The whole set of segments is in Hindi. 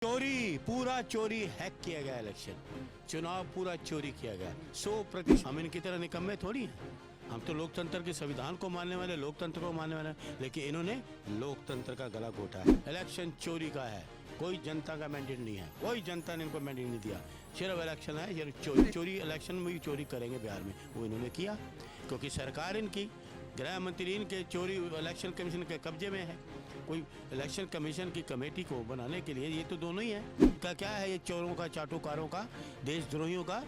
चोरी, पूरा चोरी, हैक किया गया इलेक्शन, चुनाव पूरा चोरी किया गया 100%। हम इनकी तरह निकम्मे थोड़ी हैं। हम तो लोकतंत्र के संविधान को मानने वाले, लोकतंत्र को मानने वाले, लेकिन इन्होंने लोकतंत्र का गला घोटा है। इलेक्शन चोरी का है, कोई जनता का मैंडेट नहीं है, कोई जनता ने इनको मैंडेट नहीं दिया। सिर्फ इलेक्शन है, ये चोरी इलेक्शन में भी चोरी करेंगे बिहार में, वो इन्होंने किया क्योंकि सरकार इनकी, गृह मंत्री इनके चोरी इलेक्शन कमीशन के कब्जे में है। कोई इलेक्शन कमीशन की कमेटी को बनाने के लिए ये तो दोनों ही है। क्या है ये चोरों का, चाटुकारों का, देशद्रोहियों का,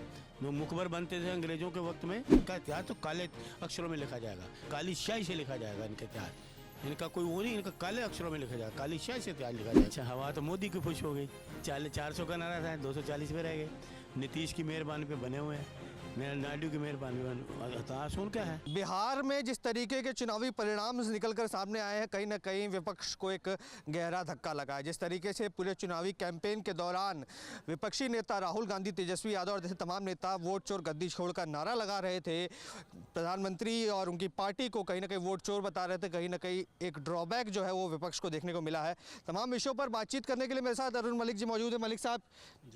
जो मुखबर बनते थे अंग्रेजों के वक्त में। इनका इतिहास तो काले अक्षरों में लिखा जाएगा, काली स्याही से लिखा जाएगा इनका इतिहास। इनका कोई वो नहीं, इनका काले अक्षरों में लिखा जाएगा, काली स्याही से इतिहास लिखा जाएगा। अच्छा, हवा तो मोदी की खुश हो गई, 400 का नारा था, 240 पे रह गए। नीतीश की मेहरबानी पे बने हुए हैं, नायडू की मेहरबानी। सुन क्या है, बिहार में जिस तरीके के चुनावी परिणाम निकलकर सामने आए हैं, कहीं ना कहीं विपक्ष को एक गहरा धक्का लगा है। जिस तरीके से पूरे चुनावी कैंपेन के दौरान विपक्षी नेता राहुल गांधी, तेजस्वी यादव और जैसे तमाम नेता वोट चोर गद्दी छोड़ का नारा लगा रहे थे, प्रधानमंत्री और उनकी पार्टी को कहीं ना कहीं वोट चोर बता रहे थे, कहीं ना कहीं एक ड्रॉबैक जो है वो विपक्ष को देखने को मिला है। तमाम विषयों पर बातचीत करने के लिए मेरे साथ अरुण मलिक जी मौजूद है। मलिक साहब,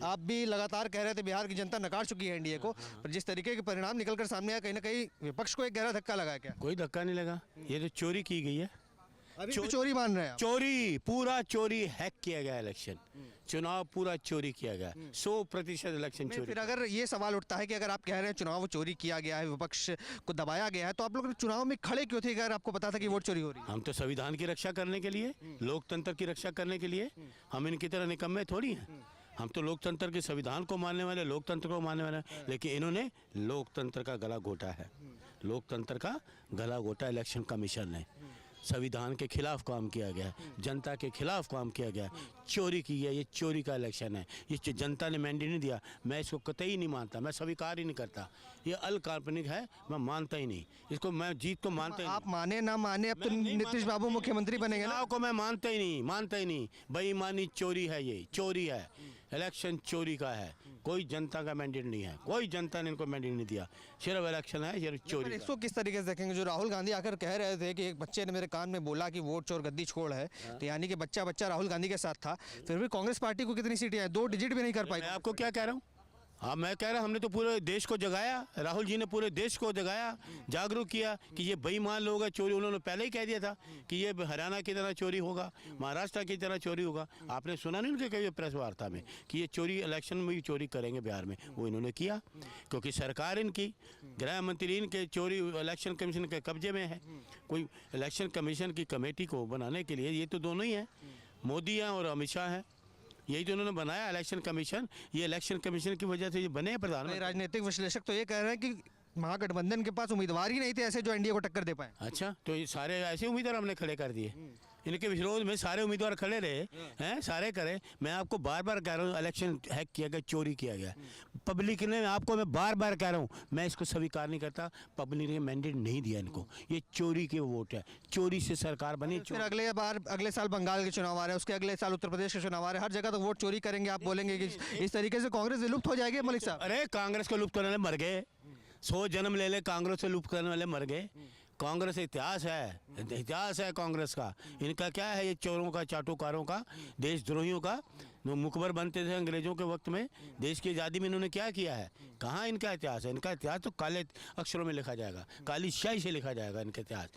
आप भी लगातार कह रहे थे बिहार की जनता नकार चुकी है एनडीए को, पर जिस तरीके के परिणाम निकलकर सामने आया, कहीं ना कहीं विपक्ष को एक गहरा धक्का लगा। क्या कोई धक्का नहीं लगा, ये तो चोरी की गई है। अभी भी चोरी मान रहे हैं आप? चोरी, पूरा चोरी, हैक किया गया इलेक्शन, चुनाव पूरा चोरी किया गया 100% इलेक्शन चोरी। फिर अगर ये सवाल उठता है कि अगर आप कह रहे हैं चुनाव चोरी किया गया है, विपक्ष को दबाया गया है, तो आप लोग चुनाव में खड़े क्यों थे अगर आपको पता था कि वोट चोरी हो रही है? हम तो संविधान की रक्षा करने के लिए, लोकतंत्र की रक्षा करने के लिए, हम इनकी तरह निकम्मे थोड़ी हैं। हम तो लोकतंत्र के संविधान को मानने वाले, लोकतंत्र को मानने वाले, लेकिन इन्होंने लोकतंत्र का गला घोटा है। लोकतंत्र का गला घोटा इलेक्शन कमीशन ने। संविधान के खिलाफ काम किया गया, जनता के खिलाफ काम किया गया, चोरी की है। ये चोरी का इलेक्शन है, ये जनता ने मैंडेट नहीं दिया। मैं इसको कतई नहीं मानता, मैं स्वीकार ही नहीं करता। ये अकाल्पनिक है, मैं मानता ही नहीं इसको, मैं जीत को मानता ही नहीं। आप माने ना माने, अब तो नीतीश बाबू मुख्यमंत्री बनेंगे ना। को मैं मानता ही नहीं, मानता ही नहीं। बेईमानी, चोरी है, ये चोरी है, इलेक्शन चोरी का है। कोई जनता का मैंडेट नहीं है, कोई जनता ने इनको मैंडेट नहीं दिया। सिर्फ इलेक्शन है, ये चोरी। इसको किस तरीके से देखेंगे? जो राहुल गांधी आकर कह रहे थे कि एक बच्चे ने मेरे कान में बोला कि वोट चोर गद्दी छोड़ है, तो यानी कि बच्चा राहुल गांधी के साथ था, फिर भी कांग्रेस पार्टी को कितनी सीटें हैं? 2 डिजिट भी नहीं कर पाई। मैं आपको क्या कह रहा हूँ, हाँ मैं कह रहा हूँ, हमने तो पूरे देश को जगाया, राहुल जी ने पूरे देश को जगाया, जागरूक किया कि ये बेईमान लोग हैं, चोरी। उन्होंने पहले ही कह दिया था कि ये हरियाणा की तरह चोरी होगा, महाराष्ट्र की तरह चोरी होगा। आपने सुना नहीं उनके कई प्रेस वार्ता में कि ये चोरी इलेक्शन में भी चोरी करेंगे बिहार में, वो इन्होंने किया क्योंकि सरकार इनकी, गृह मंत्री इनके चोरी इलेक्शन कमीशन के कब्जे में है। कोई इलेक्शन कमीशन की कमेटी को बनाने के लिए ये तो दोनों ही हैं, मोदी हैं और अमित शाह हैं। यही तो उन्होंने बनाया इलेक्शन कमीशन। ये इलेक्शन कमीशन की वजह से ये बने प्रधानमंत्री। राजनीतिक विश्लेषक तो ये कह रहे हैं कि महागठबंधन के पास उम्मीदवार ही नहीं थे ऐसे जो एनडीए को टक्कर दे पाए। अच्छा, तो ये सारे ऐसे उम्मीदवार हमने खड़े कर दिए, इनके विरोध में सारे उम्मीदवार खड़े रहे हैं, सारे करे। मैं आपको बार बार कह रहा हूँ, इलेक्शन हैक किया गया, चोरी किया गया। पब्लिक ने, आपको मैं बार बार कह रहा हूँ, मैं इसको स्वीकार नहीं करता। पब्लिक ने मैंडेट नहीं दिया इनको, ये चोरी के वोट है, चोरी से सरकार बनी। फिर अगले साल बंगाल के चुनाव आ रहे हैं, उसके अगले साल उत्तर प्रदेश के चुनाव आ रहे हैं, हर जगह तो वोट चोरी करेंगे। आप बोलेंगे कि इस तरीके से कांग्रेस विलुप्त हो जाएगी? मलिक साहब, अरे कांग्रेस को लुप्त करने वाले मर गए, 100 जन्म ले ले, कांग्रेस से लुप्त करने वाले मर गए। कांग्रेस इतिहास है, इतिहास है कांग्रेस का। इनका क्या है, ये चोरों का, चाटुकारों का, देशद्रोहियों का, जो मुखबर बनते थे अंग्रेजों के वक्त में। देश की आज़ादी में इन्होंने क्या किया है? कहाँ इनका इतिहास है? इनका इतिहास तो काले अक्षरों में लिखा जाएगा, काली स्याही से लिखा जाएगा इनका इतिहास।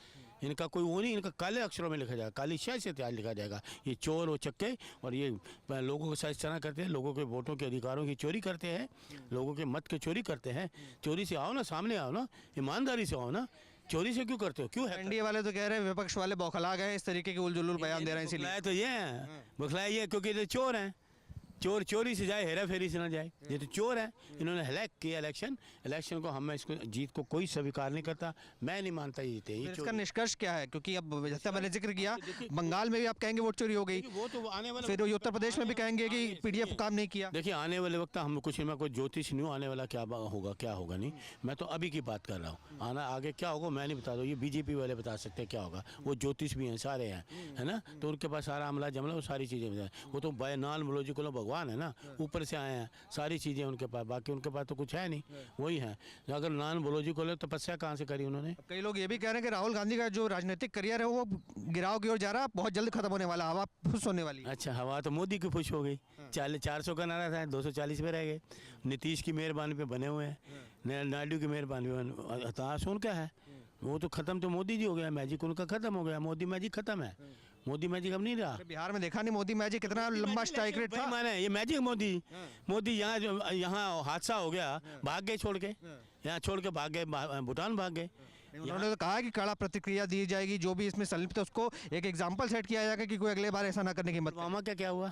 इनका कोई वो नहीं, इनका काले अक्षरों में लिखा जाएगा, काली स्याही से इतिहास लिखा जाएगा। ये चोर, वो चक्के, और ये लोगों के साथ इस तरह करते हैं, लोगों के वोटों के अधिकारों की चोरी करते हैं, लोगों के मत की चोरी करते हैं। चोरी से आओ ना, सामने आओ ना, ईमानदारी से आओ ना, चोरी से क्यों करते हो? क्यों है? एनडीए वाले तो कह रहे हैं विपक्ष वाले बौखला गए, इस तरीके के उलझुल बयान दे रहे हैं, इसीलिए तो ये है, बुखलाया ये क्योंकि ये चोर हैं। चोर चोरी से जाए, हेरा फेरी से ना जाए। ये तो चोर है, इन्होंने हैक किया इलेक्शन को। हम इसको जीत को कोई स्वीकार नहीं करता, मैं नहीं मानता ये जीते। ये इसका निष्कर्ष क्या है? क्योंकि अब जैसे मैंने जिक्र किया, बंगाल में भी आप कहेंगे वोट चोरी हो गई, वो तो आने वाला, फिर उत्तर प्रदेश में भी कहेंगे कि पीडीएफ काम नहीं किया। देखिए आने वाले वक्त हम कुछ, मैं कोई ज्योतिष नहीं हूँ, आने वाला क्या होगा नहीं। मैं तो अभी की बात कर रहा हूँ, आना आगे क्या होगा मैं नहीं बता दूँ, ये बीजेपी वाले बता सकते हैं क्या होगा। वो ज्योतिष भी हैं, सारे हैं, है ना, तो उनके पास सारा अमला जमला, वो सारी चीज़ें, वो तो बयानाल मुलोजी को भगवान है ना, ऊपर से आए हैं, सारी चीज़ें उनके पास, बाकी उनके पास तो कुछ है नहीं, वही है। अगर नान बोलोजी को ले तपस्या कहाँ से करी उन्होंने? कई लोग ये भी कह रहे हैं कि राहुल गांधी का जो राजनीतिक करियर है वो गिराव की ओर जा रहा है, बहुत जल्द खत्म होने वाला, हवा फुस होने वाली है। अच्छा, हवा तो मोदी की खुश हो गई, 400 का नारा था, 240 पे रह गए। नीतीश की मेहरबानी पे बने हुए हैं, नायडू की मेहरबानी पे, हताश उनका है, वो तो खत्म तो मोदी जी हो गया, मैजिक उनका खत्म हो गया, मोदी मैजिक खत्म है, मोदी मैजिक अब नहीं रहा। बिहार में देखा नहीं मोदी मैजिक कितना लंबा स्ट्राइक रेट था। माने ये मैजिक मोदी, मोदी यहाँ हादसा हो गया, भाग गए छोड़ के, यहाँ छोड़ के भाग गए, भूटान भाग गए। उन्होंने तो कहा कि कड़ा प्रतिक्रिया दी जाएगी, जो भी इसमें संलिप्त है उसको एक एग्जाम्पल सेट किया जाएगा कि कोई अगले बार ऐसा ना करने की हिम्मत करे। पुलवामा का क्या हुआ,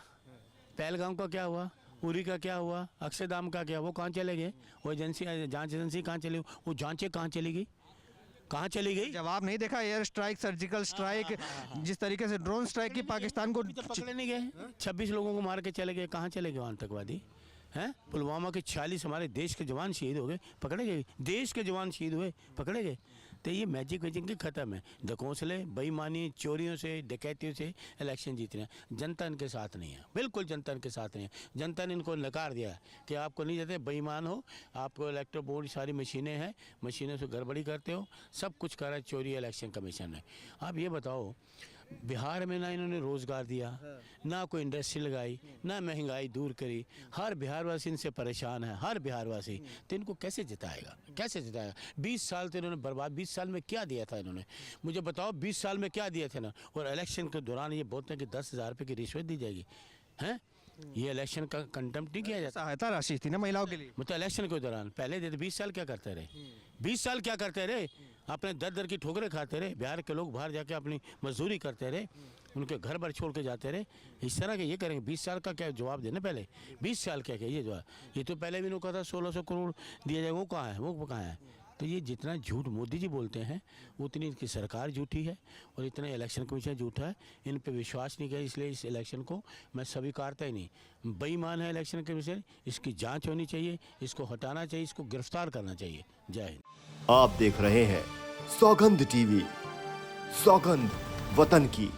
पहलगाम का क्या हुआ, उरी का क्या हुआ, अक्षरधाम का क्या, वो कहाँ चले गए? वो एजेंसी, जांच एजेंसी कहाँ चली? वो जांचें कहाँ चली गई, कहाँ चली गई? जवाब नहीं देखा, एयर स्ट्राइक, सर्जिकल स्ट्राइक, जिस तरीके से ड्रोन स्ट्राइक की पाकिस्तान को, तो पकड़े नहीं गए, 26 लोगों को मार के चले गए, कहाँ चले गए आतंकवादी? हैं, पुलवामा के 46 हमारे देश के जवान शहीद हो गए, पकड़े गए, देश के जवान शहीद हुए, पकड़े गए। तो ये मैजिक वैजिक खत्म है, ढकोसले, बेईमानी, चोरियों से, डकैतियों से इलेक्शन जीत रहे हैं। जनता इनके साथ नहीं है, बिल्कुल जनता इनके साथ नहीं है। जनता ने इनको नकार दिया है कि आपको नहीं देते, बेईमान हो, आपको इलेक्टोरल बोर्ड सारी मशीनें हैं, मशीनों से गड़बड़ी करते हो, सब कुछ कर रहा है चोरी इलेक्शन कमीशन है। आप ये बताओ, बिहार में ना इन्होंने रोज़गार दिया, ना कोई इंडस्ट्री लगाई, ना महंगाई दूर करी, हर बिहारवासी इनसे परेशान है, हर बिहारवासी। तो इनको कैसे जिताएगा, कैसे जिताएगा? 20 साल तो इन्होंने बर्बाद, 20 साल में क्या दिया था इन्होंने, मुझे बताओ 20 साल में क्या दिया था ना? और इलेक्शन के दौरान ये बोलते हैं कि 10,000 रुपये की रिश्वत दी जाएगी, हैं? ये इलेक्शन का कंटेम्प्ट नहीं किया जाता? सहायता राशि थी ना महिलाओं के लिए, मतलब इलेक्शन के दौरान पहले देते, 20 साल क्या करते रहे, 20 साल क्या करते रहे? अपने दर की ठोकरें खाते रहे, बिहार के लोग बाहर जाके अपनी मजदूरी करते रहे, उनके घर पर छोड़ के जाते रहे। इस तरह के ये करेंगे, 20 साल का क्या जवाब देना? पहले 20 साल क्या क्या ये जवाब, ये तो पहले भी इन्होंने कहा था 1600 करोड़ दिया जाए, वो कहाँ है, वो कहाँ है? तो ये जितना झूठ मोदी जी बोलते हैं उतनी इनकी सरकार झूठी है, और इतना इलेक्शन कमीशन झूठा है, इन पे विश्वास नहीं किया, इसलिए इस इलेक्शन को मैं स्वीकारता ही नहीं। बेईमान है इलेक्शन कमीशन, इसकी जांच होनी चाहिए, इसको हटाना चाहिए, इसको गिरफ्तार करना चाहिए। जय हिंद। आप देख रहे हैं सौगंध टीवी, सौगंध वतन की।